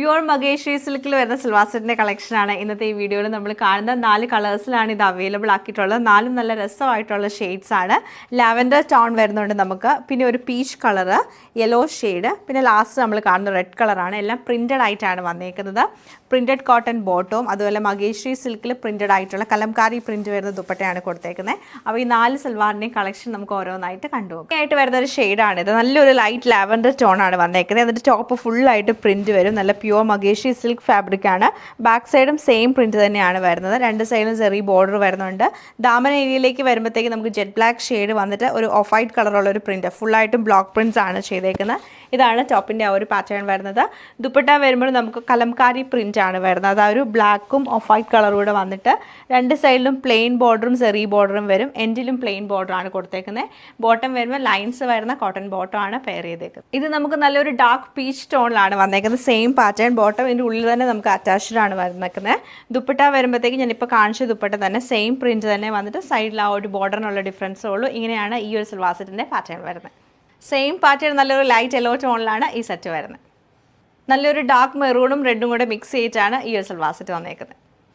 Pure മഗേഷ്രി സിൽക്കിൽ വരുന്ന സിൽവാർ സെറ്റിൻ്റെ കളക്ഷനാണ് ഇന്നത്തെ ഈ വീഡിയോയിൽ നമ്മൾ കാണുന്ന 4 കളേഴ്സിലാണ് ഇത് അവൈലബിൾ ആക്കിയിട്ടുള്ളത്. 4 നല്ല രസമായിട്ടുള്ള ഷെയ്ഡ്സ് ആണ്. ലാവൻഡർ ടോൺ വരുന്നുണ്ട് നമുക്ക്, പിന്നെ ഒരു പീച്ച് കളറ്, യെല്ലോ ഷെയ്ഡ്, പിന്നെ ലാസ്റ്റ് നമ്മൾ കാണുന്ന റെഡ് കളറാണ്. എല്ലാം പ്രിൻറ്റഡ് ആയിട്ടാണ് വന്നേക്കുന്നത്. പ്രിൻറ്റഡ് കോട്ടൺ ബോട്ടവും അതുപോലെ മഗേഷ്രി സിൽക്കിൽ പ്രിൻറ്റഡ് ആയിട്ടുള്ള കലംകാരി പ്രിൻറ്റ് വരുന്ന ദുപ്പട്ടയാണ് കൊടുത്തേക്കുന്നത്. അപ്പോൾ ഈ 4 സൽവാറിൻ്റെയും കളക്ഷൻ നമുക്ക് ഓരോന്നായിട്ട് കണ്ടുപോകും. ആയിട്ട് വരുന്ന ഒരു ഷെയ്ഡാണിത്. നല്ലൊരു ലൈറ്റ് ലാവൻഡർ ടോണാണ് വന്നേക്കുന്നത്. എന്നിട്ട് ടോപ്പ് ഫുള്ളായിട്ട് പ്രിൻറ്റ് വരും. നല്ല പ്യുവർ മഗേഷ്രി സിൽക്ക് ഫാബ്രിക് ആണ്. ബാക്ക് സൈഡും സെയിം പ്രിൻറ്റ് തന്നെയാണ് വരുന്നത്. രണ്ട് സൈഡിലും ചെറിയ ബോർഡർ വരുന്നുണ്ട്. ദാമൻ ഏരിയയിലേക്ക് വരുമ്പോഴത്തേക്ക് നമുക്ക് ജെറ്റ് ബ്ലാക്ക് ഷെയ്ഡ് വന്നിട്ട് ഒരു ഓഫ് വൈറ്റ് കളറുള്ള ഒരു പ്രിൻറ്റ്, ഫുള്ളായിട്ടും ബ്ലോക്ക് പ്രിൻറ്റ്സ് ആണ് ചെയ്തേക്കുന്നത്. ഇതാണ് ടോപ്പിൻ്റെ ആ ഒരു പാറ്റേൺ വരുന്നത്. ദുപ്പട്ട വരുമ്പോൾ നമുക്ക് കലംകാരി പ്രിൻ്റ് ആണ് വരുന്നത്. അത് ആ ഒരു ബ്ലാക്കും ഓഫ് വൈറ്റ് കളറും കൂടെ വന്നിട്ട് രണ്ട് സൈഡിലും പ്ലെയിൻ ബോർഡറും ചെറിയ ബോർഡറും വരും. എൻഡിലും പ്ലെയിൻ ബോർഡറാണ് കൊടുത്തേക്കുന്നത്. ബോട്ടം വരുമ്പോൾ ലൈൻസ് വരുന്ന കോട്ടൺ ബോട്ടം ആണ് പെയർ ചെയ്തേക്കുന്നത്. ഇത് നമുക്ക് നല്ലൊരു ഡാർക്ക് പീച്ച് ടോണിലാണ് വന്നേക്കുന്നത്. സെയിം പാറ്റേൺ ബോട്ടം ഇതിൻ്റെ ഉള്ളിൽ തന്നെ നമുക്ക് അറ്റാച്ച്ഡ് ആണ് വന്നേക്കുന്നത്. ദുപ്പട്ട വരുമ്പോഴത്തേക്ക് ഞാനിപ്പോൾ കാണിച്ച ദുപ്പട്ട തന്നെ സെയിം പ്രിൻറ്റ് തന്നെ വന്നിട്ട് സൈഡിൽ ആ ഒരു ബോർഡറിനുള്ള ഡിഫറൻസേ ഉള്ളൂ. ഇങ്ങനെയാണ് ഈ ഒരു സിൽവാർ സെറ്റിൻ്റെ പാറ്റേൺ വരുന്നത്. സെയിം പാറ്റേൺ നല്ലൊരു ലൈറ്റ് യെല്ലോ ടോണിലാണ് ഈ സെറ്റ് വരുന്നത്. നല്ലൊരു ഡാർക്ക് മെറൂണും റെഡും കൂടെ മിക്സ് ചെയ്തിട്ടാണ് ഈ ഒരു സിൽവാർ സെറ്റ് വന്നേക്കുന്നത്.